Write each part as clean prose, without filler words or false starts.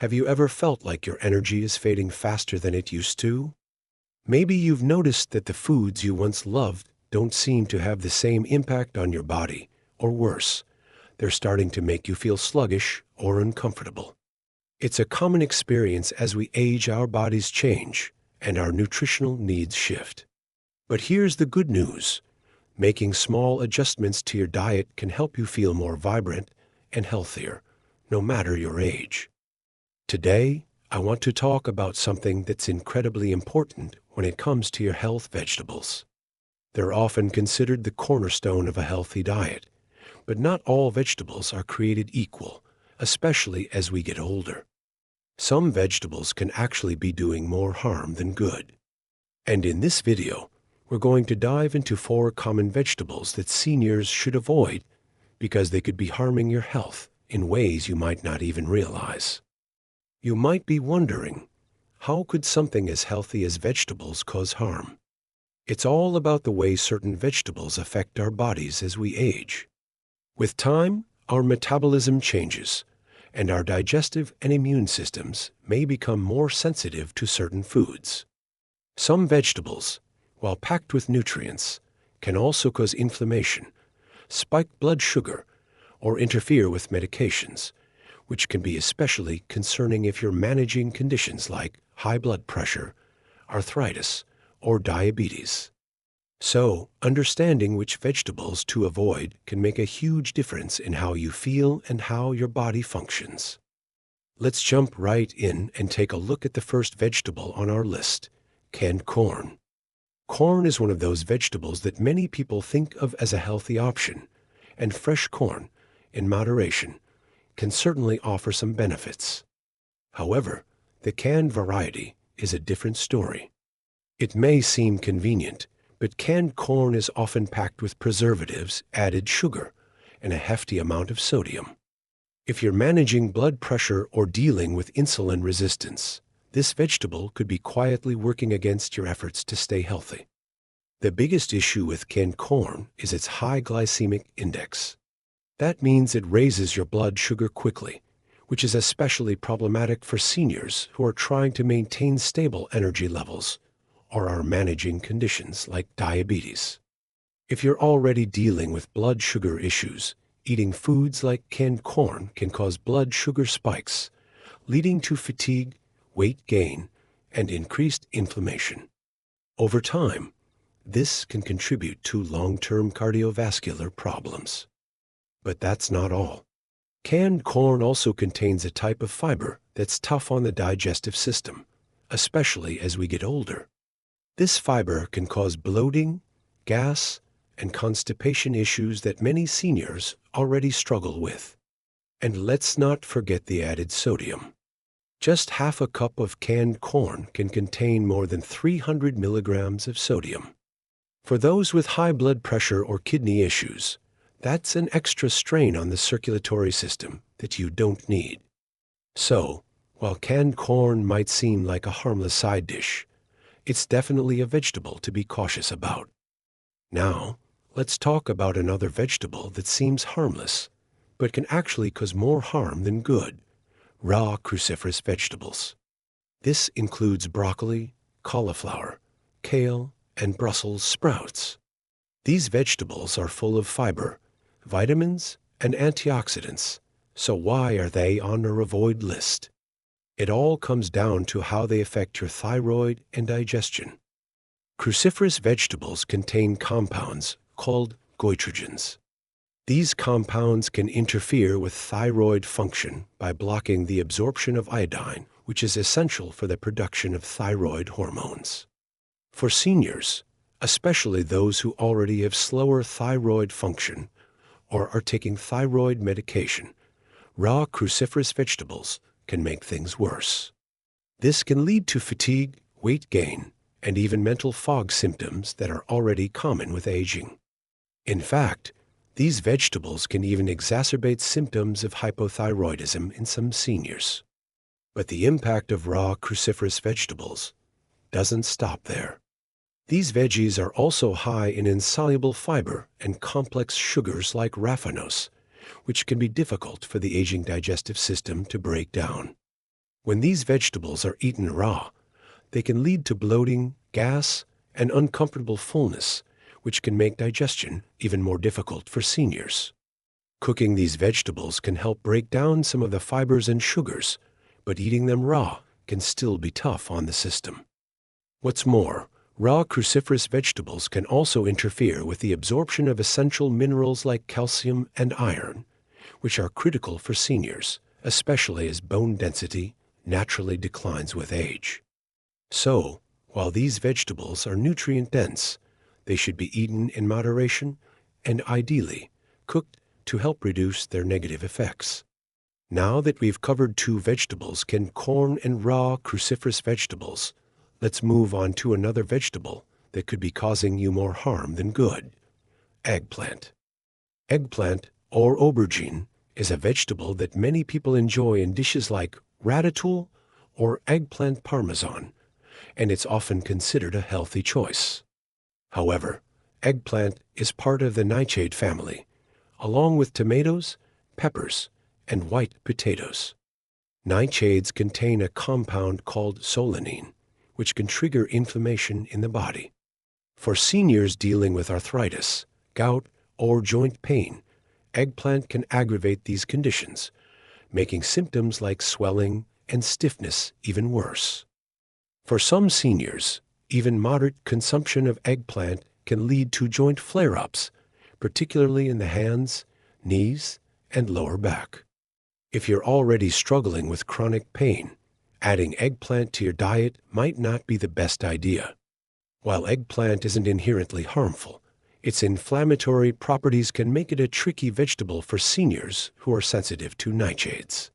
Have you ever felt like your energy is fading faster than it used to? Maybe you've noticed that the foods you once loved don't seem to have the same impact on your body, or worse, they're starting to make you feel sluggish or uncomfortable. It's a common experience as we age, our bodies change, and our nutritional needs shift. But here's the good news. Making small adjustments to your diet can help you feel more vibrant and healthier, no matter your age. Today, I want to talk about something that's incredibly important when it comes to your health: vegetables. They're often considered the cornerstone of a healthy diet, but not all vegetables are created equal, especially as we get older. Some vegetables can actually be doing more harm than good. And in this video, we're going to dive into 4 common vegetables that seniors should avoid because they could be harming your health in ways you might not even realize. You might be wondering, how could something as healthy as vegetables cause harm? It's all about the way certain vegetables affect our bodies as we age. With time, our metabolism changes, and our digestive and immune systems may become more sensitive to certain foods. Some vegetables, while packed with nutrients, can also cause inflammation, spike blood sugar, or interfere with medications, which can be especially concerning if you're managing conditions like high blood pressure, arthritis, or diabetes. So, understanding which vegetables to avoid can make a huge difference in how you feel and how your body functions. Let's jump right in and take a look at the first vegetable on our list: canned corn. Corn is one of those vegetables that many people think of as a healthy option, and fresh corn, in moderation, can certainly offer some benefits. However, the canned variety is a different story. It may seem convenient, but canned corn is often packed with preservatives, added sugar, and a hefty amount of sodium. If you're managing blood pressure or dealing with insulin resistance, this vegetable could be quietly working against your efforts to stay healthy. The biggest issue with canned corn is its high glycemic index. That means it raises your blood sugar quickly, which is especially problematic for seniors who are trying to maintain stable energy levels or are managing conditions like diabetes. If you're already dealing with blood sugar issues, eating foods like canned corn can cause blood sugar spikes, leading to fatigue, weight gain, and increased inflammation. Over time, this can contribute to long-term cardiovascular problems. But that's not all. Canned corn also contains a type of fiber that's tough on the digestive system, especially as we get older. This fiber can cause bloating, gas, and constipation issues that many seniors already struggle with. And let's not forget the added sodium. Just half a cup of canned corn can contain more than 300 milligrams of sodium. For those with high blood pressure or kidney issues, that's an extra strain on the circulatory system that you don't need. So, while canned corn might seem like a harmless side dish, it's definitely a vegetable to be cautious about. Now, let's talk about another vegetable that seems harmless, but can actually cause more harm than good: raw cruciferous vegetables. This includes broccoli, cauliflower, kale, and Brussels sprouts. These vegetables are full of fiber, vitamins, and antioxidants, so why are they on our avoid list? It all comes down to how they affect your thyroid and digestion. Cruciferous vegetables contain compounds called goitrogens. These compounds can interfere with thyroid function by blocking the absorption of iodine, which is essential for the production of thyroid hormones. For seniors, especially those who already have slower thyroid function or are taking thyroid medication, raw cruciferous vegetables can make things worse. This can lead to fatigue, weight gain, and even mental fog symptoms that are already common with aging. In fact, these vegetables can even exacerbate symptoms of hypothyroidism in some seniors. But the impact of raw cruciferous vegetables doesn't stop there. These veggies are also high in insoluble fiber and complex sugars like raffinose, which can be difficult for the aging digestive system to break down. When these vegetables are eaten raw, they can lead to bloating, gas, and uncomfortable fullness, which can make digestion even more difficult for seniors. Cooking these vegetables can help break down some of the fibers and sugars, but eating them raw can still be tough on the system. What's more, raw cruciferous vegetables can also interfere with the absorption of essential minerals like calcium and iron, which are critical for seniors, especially as bone density naturally declines with age. So, while these vegetables are nutrient-dense, they should be eaten in moderation and ideally cooked to help reduce their negative effects. Now that we've covered two vegetables, corn and raw cruciferous vegetables, let's move on to another vegetable that could be causing you more harm than good: eggplant. Eggplant, or aubergine, is a vegetable that many people enjoy in dishes like ratatouille or eggplant parmesan, and it's often considered a healthy choice. However, eggplant is part of the nightshade family, along with tomatoes, peppers, and white potatoes. Nightshades contain a compound called solanine, which can trigger inflammation in the body. For seniors dealing with arthritis, gout, or joint pain, eggplant can aggravate these conditions, making symptoms like swelling and stiffness even worse. For some seniors, even moderate consumption of eggplant can lead to joint flare-ups, particularly in the hands, knees, and lower back. If you're already struggling with chronic pain, adding eggplant to your diet might not be the best idea. While eggplant isn't inherently harmful, its inflammatory properties can make it a tricky vegetable for seniors who are sensitive to nightshades.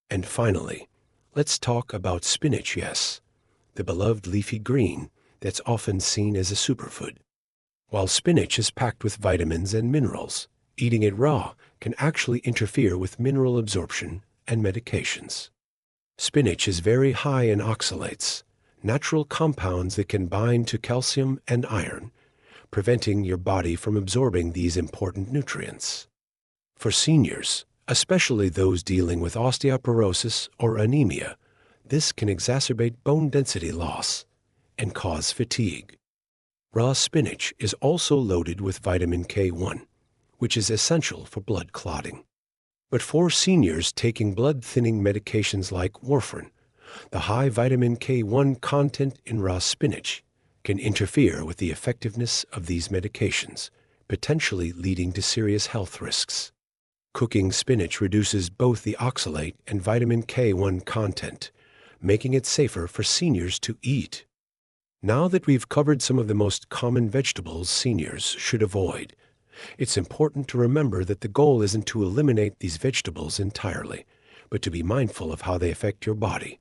And finally, let's talk about spinach. Yes, the beloved leafy green that's often seen as a superfood. While spinach is packed with vitamins and minerals, eating it raw can actually interfere with mineral absorption and medications. Spinach is very high in oxalates, natural compounds that can bind to calcium and iron, preventing your body from absorbing these important nutrients. For seniors, especially those dealing with osteoporosis or anemia, this can exacerbate bone density loss and cause fatigue. Raw spinach is also loaded with vitamin K1, which is essential for blood clotting. But for seniors taking blood-thinning medications like warfarin, the high vitamin K1 content in raw spinach can interfere with the effectiveness of these medications, potentially leading to serious health risks. Cooking spinach reduces both the oxalate and vitamin K1 content, making it safer for seniors to eat. Now that we've covered some of the most common vegetables seniors should avoid, it's important to remember that the goal isn't to eliminate these vegetables entirely, but to be mindful of how they affect your body.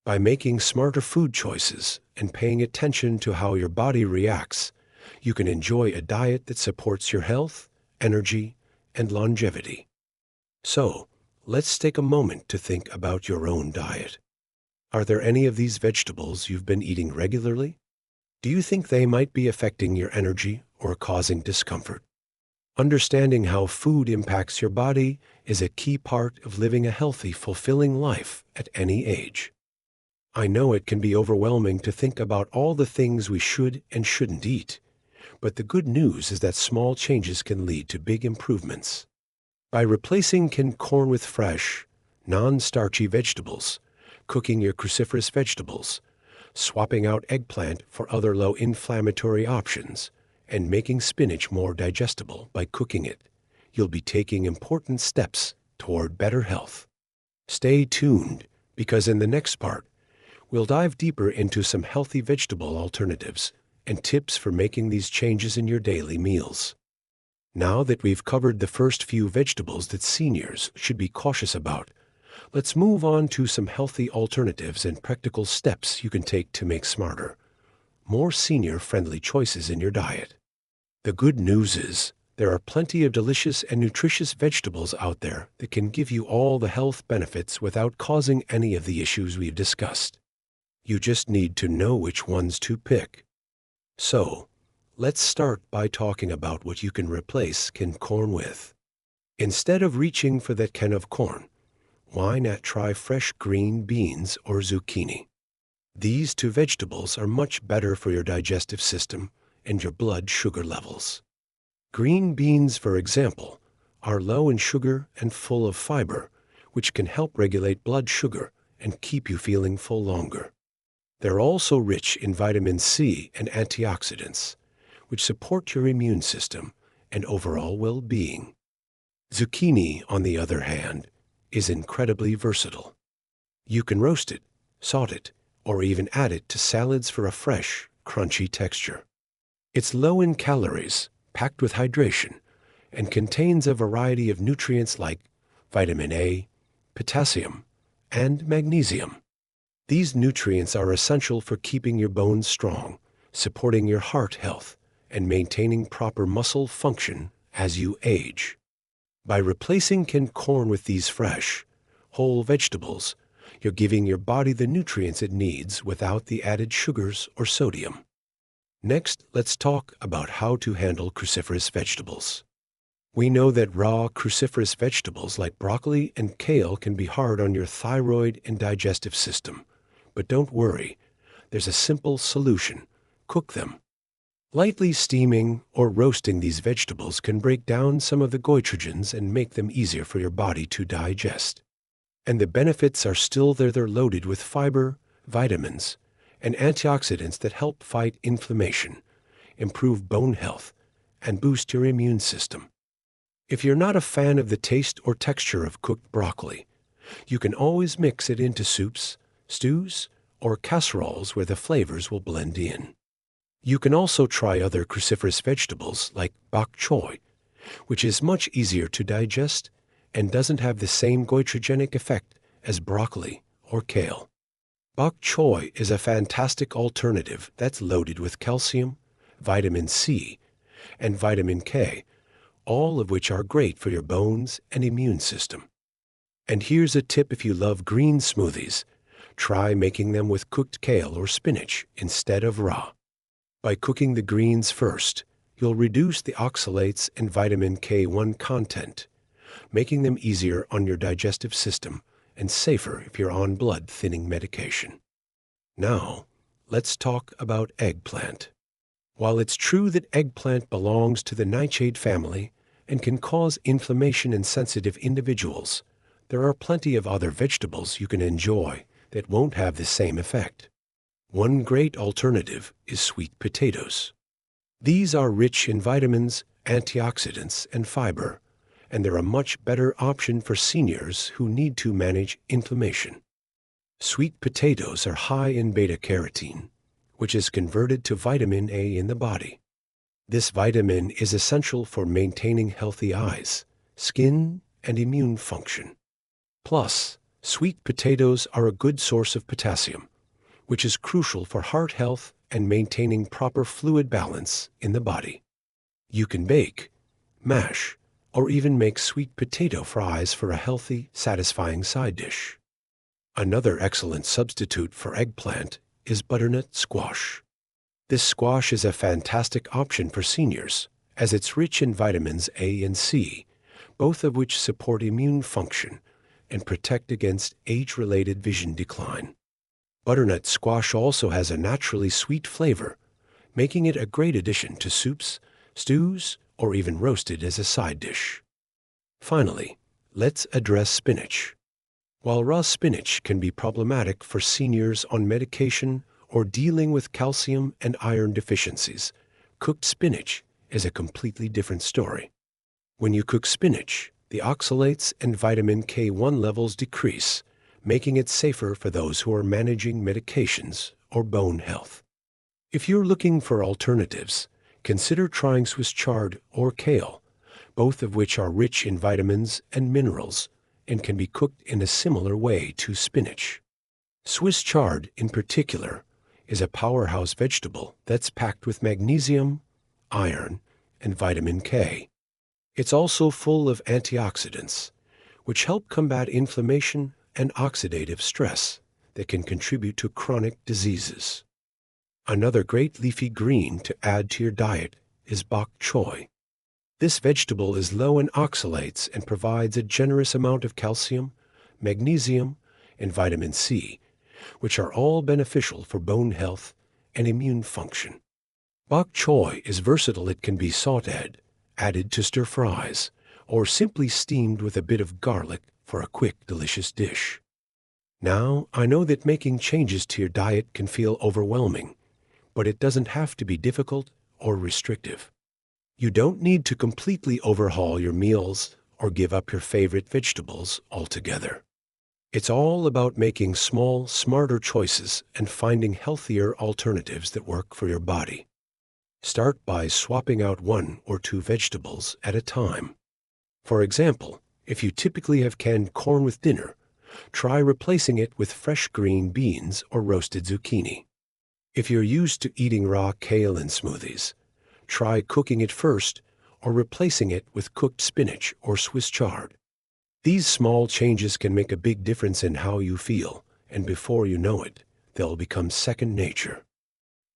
By making smarter food choices and paying attention to how your body reacts, you can enjoy a diet that supports your health, energy, and longevity. So, let's take a moment to think about your own diet. Are there any of these vegetables you've been eating regularly? Do you think they might be affecting your energy or causing discomfort? Understanding how food impacts your body is a key part of living a healthy, fulfilling life at any age. I know it can be overwhelming to think about all the things we should and shouldn't eat, but the good news is that small changes can lead to big improvements. By replacing canned corn with fresh, non-starchy vegetables, cooking your cruciferous vegetables, swapping out eggplant for other low-inflammatory options, and making spinach more digestible by cooking it, you'll be taking important steps toward better health. Stay tuned, because in the next part, we'll dive deeper into some healthy vegetable alternatives and tips for making these changes in your daily meals. Now that we've covered the first few vegetables that seniors should be cautious about, let's move on to some healthy alternatives and practical steps you can take to make smarter, more senior-friendly choices in your diet. The good news is there are plenty of delicious and nutritious vegetables out there that can give you all the health benefits without causing any of the issues we've discussed. You just need to know which ones to pick. So, let's start by talking about what you can replace canned corn with. Instead of reaching for that can of corn, why not try fresh green beans or zucchini? These two vegetables are much better for your digestive system and your blood sugar levels. Green beans, for example, are low in sugar and full of fiber, which can help regulate blood sugar and keep you feeling full longer. They're also rich in vitamin C and antioxidants, which support your immune system and overall well-being. Zucchini, on the other hand, is incredibly versatile. You can roast it, saute it, or even add it to salads for a fresh, crunchy texture. It's low in calories, packed with hydration, and contains a variety of nutrients like vitamin A, potassium, and magnesium. These nutrients are essential for keeping your bones strong, supporting your heart health, and maintaining proper muscle function as you age. By replacing canned corn with these fresh, whole vegetables, you're giving your body the nutrients it needs without the added sugars or sodium. Next, let's talk about how to handle cruciferous vegetables. We know that raw cruciferous vegetables like broccoli and kale can be hard on your thyroid and digestive system. But don't worry, there's a simple solution. Cook them. Lightly steaming or roasting these vegetables can break down some of the goitrogens and make them easier for your body to digest. And the benefits are still there. They're loaded with fiber, vitamins, and antioxidants that help fight inflammation, improve bone health, and boost your immune system. If you're not a fan of the taste or texture of cooked broccoli, you can always mix it into soups, stews, or casseroles where the flavors will blend in. You can also try other cruciferous vegetables like bok choy, which is much easier to digest and doesn't have the same goitrogenic effect as broccoli or kale. Bok choy is a fantastic alternative that's loaded with calcium, vitamin C, and vitamin K, all of which are great for your bones and immune system. And here's a tip: if you love green smoothies, try making them with cooked kale or spinach instead of raw. By cooking the greens first, you'll reduce the oxalates and vitamin K1 content, making them easier on your digestive system and safer if you're on blood-thinning medication. Now, let's talk about eggplant. While it's true that eggplant belongs to the nightshade family and can cause inflammation in sensitive individuals, there are plenty of other vegetables you can enjoy that won't have the same effect. One great alternative is sweet potatoes. These are rich in vitamins, antioxidants, and fiber, and they're a much better option for seniors who need to manage inflammation. Sweet potatoes are high in beta-carotene, which is converted to vitamin A in the body. This vitamin is essential for maintaining healthy eyes, skin, and immune function. Plus, sweet potatoes are a good source of potassium, which is crucial for heart health and maintaining proper fluid balance in the body. You can bake, mash, or even make sweet potato fries for a healthy, satisfying side dish. Another excellent substitute for eggplant is butternut squash. This squash is a fantastic option for seniors, as it's rich in vitamins A and C, both of which support immune function and protect against age-related vision decline. Butternut squash also has a naturally sweet flavor, making it a great addition to soups, stews, or even roasted as a side dish. Finally, let's address spinach. While raw spinach can be problematic for seniors on medication or dealing with calcium and iron deficiencies, cooked spinach is a completely different story. When you cook spinach, the oxalates and vitamin K1 levels decrease, making it safer for those who are managing medications or bone health. If you're looking for alternatives, consider trying Swiss chard or kale, both of which are rich in vitamins and minerals and can be cooked in a similar way to spinach. Swiss chard, in particular, is a powerhouse vegetable that's packed with magnesium, iron, and vitamin K. It's also full of antioxidants, which help combat inflammation and oxidative stress that can contribute to chronic diseases. Another great leafy green to add to your diet is bok choy. This vegetable is low in oxalates and provides a generous amount of calcium, magnesium, and vitamin C, which are all beneficial for bone health and immune function. Bok choy is versatile. It can be sautéed, added to stir fries, or simply steamed with a bit of garlic for a quick, delicious dish. Now, I know that making changes to your diet can feel overwhelming, but it doesn't have to be difficult or restrictive. You don't need to completely overhaul your meals or give up your favorite vegetables altogether. It's all about making small, smarter choices and finding healthier alternatives that work for your body. Start by swapping out 1 or 2 vegetables at a time. For example, if you typically have canned corn with dinner, try replacing it with fresh green beans or roasted zucchini. If you're used to eating raw kale in smoothies, try cooking it first or replacing it with cooked spinach or Swiss chard. These small changes can make a big difference in how you feel, and before you know it, they'll become second nature.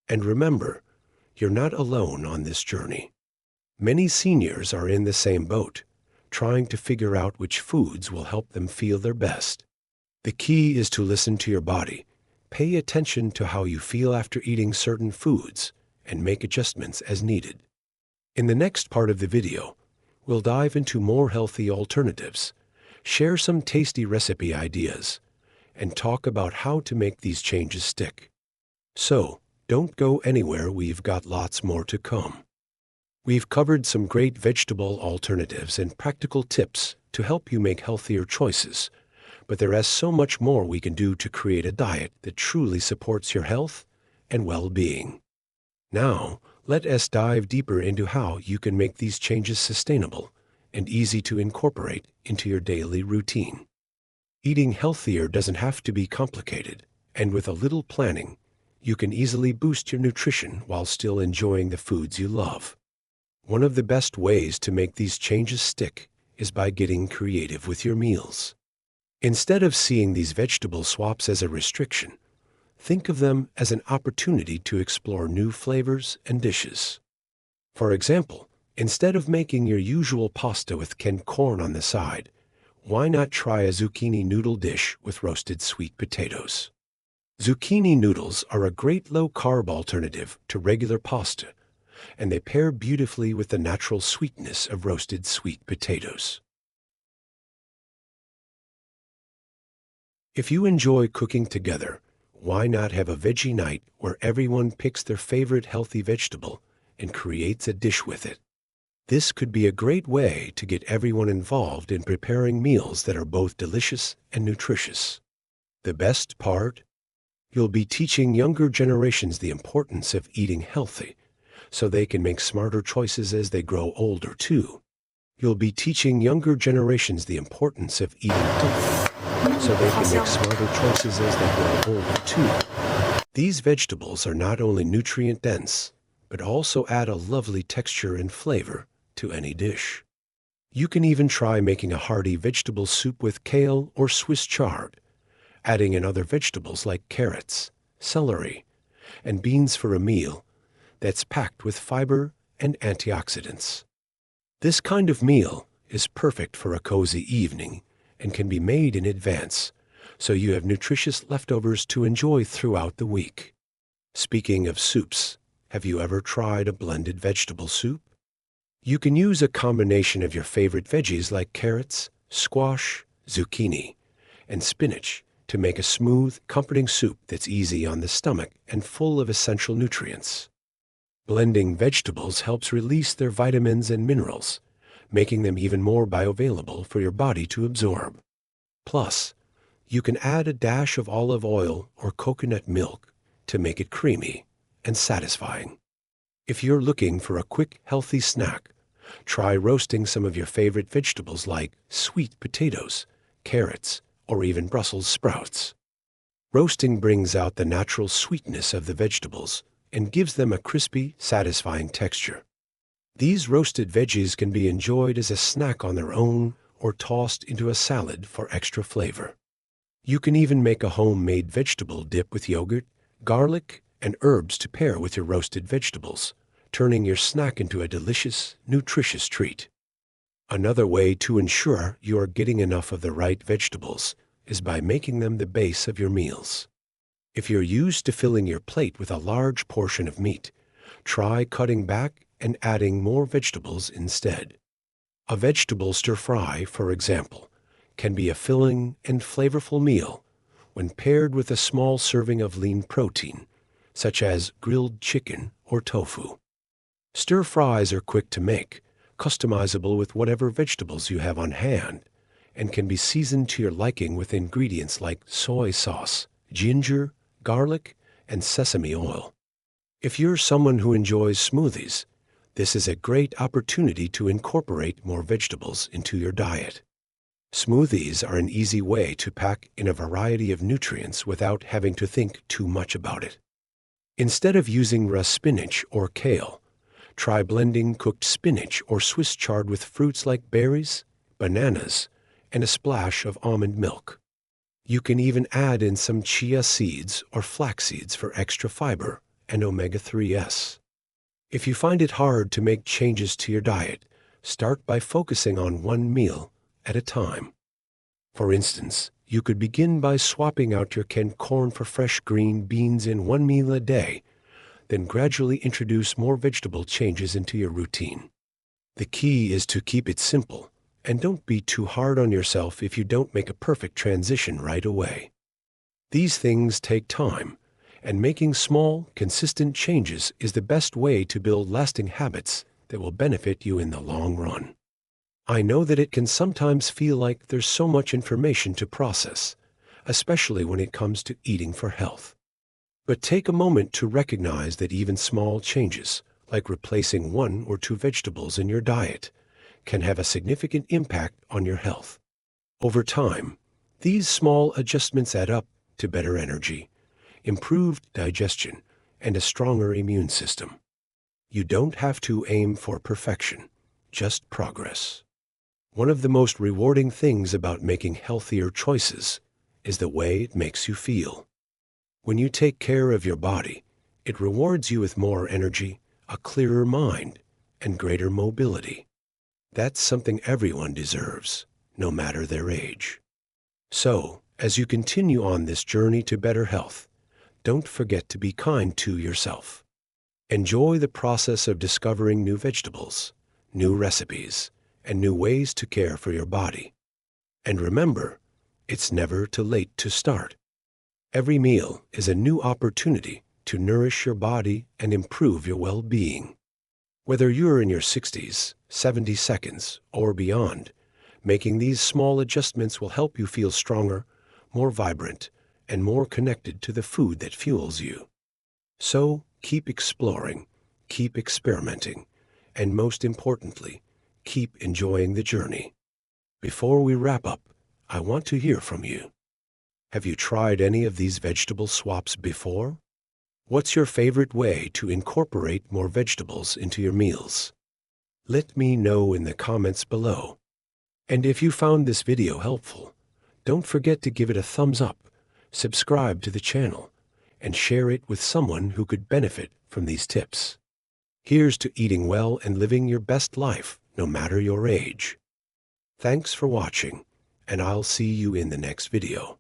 And remember, you're not alone on this journey. Many seniors are in the same boat, trying to figure out which foods will help them feel their best. The key is to listen to your body, pay attention to how you feel after eating certain foods, and make adjustments as needed. In the next part of the video, we'll dive into more healthy alternatives, share some tasty recipe ideas, and talk about how to make these changes stick. So, don't go anywhere. We've got lots more to come. We've covered some great vegetable alternatives and practical tips to help you make healthier choices, but there is so much more we can do to create a diet that truly supports your health and well-being. Now, let us dive deeper into how you can make these changes sustainable and easy to incorporate into your daily routine. Eating healthier doesn't have to be complicated, and with a little planning, you can easily boost your nutrition while still enjoying the foods you love. One of the best ways to make these changes stick is by getting creative with your meals. Instead of seeing these vegetable swaps as a restriction, think of them as an opportunity to explore new flavors and dishes. For example, instead of making your usual pasta with canned corn on the side, why not try a zucchini noodle dish with roasted sweet potatoes? Zucchini noodles are a great low-carb alternative to regular pasta, and they pair beautifully with the natural sweetness of roasted sweet potatoes. If you enjoy cooking together, why not have a veggie night where everyone picks their favorite healthy vegetable and creates a dish with it? This could be a great way to get everyone involved in preparing meals that are both delicious and nutritious. The best part? You'll be teaching younger generations the importance of eating healthy, so they can make smarter choices as they grow older too. You'll be teaching younger generations the importance of eating healthy, so they can make smarter choices as they grow older too. These vegetables are not only nutrient-dense, but also add a lovely texture and flavor to any dish. You can even try making a hearty vegetable soup with kale or Swiss chard, adding in other vegetables like carrots, celery, and beans for a meal that's packed with fiber and antioxidants. This kind of meal is perfect for a cozy evening and can be made in advance, so you have nutritious leftovers to enjoy throughout the week. Speaking of soups, have you ever tried a blended vegetable soup? You can use a combination of your favorite veggies like carrots, squash, zucchini, and spinach to make a smooth, comforting soup that's easy on the stomach and full of essential nutrients. Blending vegetables helps release their vitamins and minerals, making them even more bioavailable for your body to absorb. Plus, you can add a dash of olive oil or coconut milk to make it creamy and satisfying. If you're looking for a quick, healthy snack, try roasting some of your favorite vegetables like sweet potatoes, carrots, or even Brussels sprouts. Roasting brings out the natural sweetness of the vegetables and gives them a crispy, satisfying texture. These roasted veggies can be enjoyed as a snack on their own or tossed into a salad for extra flavor. You can even make a homemade vegetable dip with yogurt, garlic, and herbs to pair with your roasted vegetables, turning your snack into a delicious, nutritious treat. Another way to ensure you are getting enough of the right vegetables is by making them the base of your meals. If you're used to filling your plate with a large portion of meat, try cutting back and adding more vegetables instead. A vegetable stir-fry, for example, can be a filling and flavorful meal when paired with a small serving of lean protein, such as grilled chicken or tofu. Stir-fries are quick to make, customizable with whatever vegetables you have on hand, and can be seasoned to your liking with ingredients like soy sauce, ginger, garlic, and sesame oil. If you're someone who enjoys smoothies, this is a great opportunity to incorporate more vegetables into your diet. Smoothies are an easy way to pack in a variety of nutrients without having to think too much about it. Instead of using raw spinach or kale, try blending cooked spinach or Swiss chard with fruits like berries, bananas, and a splash of almond milk. You can even add in some chia seeds or flax seeds for extra fiber and omega-3s. If you find it hard to make changes to your diet, start by focusing on one meal at a time. For instance, you could begin by swapping out your canned corn for fresh green beans in one meal a day, then gradually introduce more vegetable changes into your routine. The key is to keep it simple, and don't be too hard on yourself if you don't make a perfect transition right away. These things take time, and making small, consistent changes is the best way to build lasting habits that will benefit you in the long run. I know that it can sometimes feel like there's so much information to process, especially when it comes to eating for health. But take a moment to recognize that even small changes, like replacing 1 or 2 vegetables in your diet, can have a significant impact on your health. Over time, these small adjustments add up to better energy, improved digestion, and a stronger immune system. You don't have to aim for perfection, just progress. One of the most rewarding things about making healthier choices is the way it makes you feel. When you take care of your body, it rewards you with more energy, a clearer mind, and greater mobility. That's something everyone deserves, no matter their age. So, as you continue on this journey to better health, don't forget to be kind to yourself. Enjoy the process of discovering new vegetables, new recipes, and new ways to care for your body. And remember, it's never too late to start. Every meal is a new opportunity to nourish your body and improve your well-being. Whether you're in your 60s, 70 seconds, or beyond, making these small adjustments will help you feel stronger, more vibrant, and more connected to the food that fuels you. So, keep exploring, keep experimenting, and most importantly, keep enjoying the journey. Before we wrap up, I want to hear from you. Have you tried any of these vegetable swaps before? What's your favorite way to incorporate more vegetables into your meals? Let me know in the comments below. And if you found this video helpful, don't forget to give it a thumbs up, subscribe to the channel, and share it with someone who could benefit from these tips. Here's to eating well and living your best life, no matter your age. Thanks for watching, and I'll see you in the next video.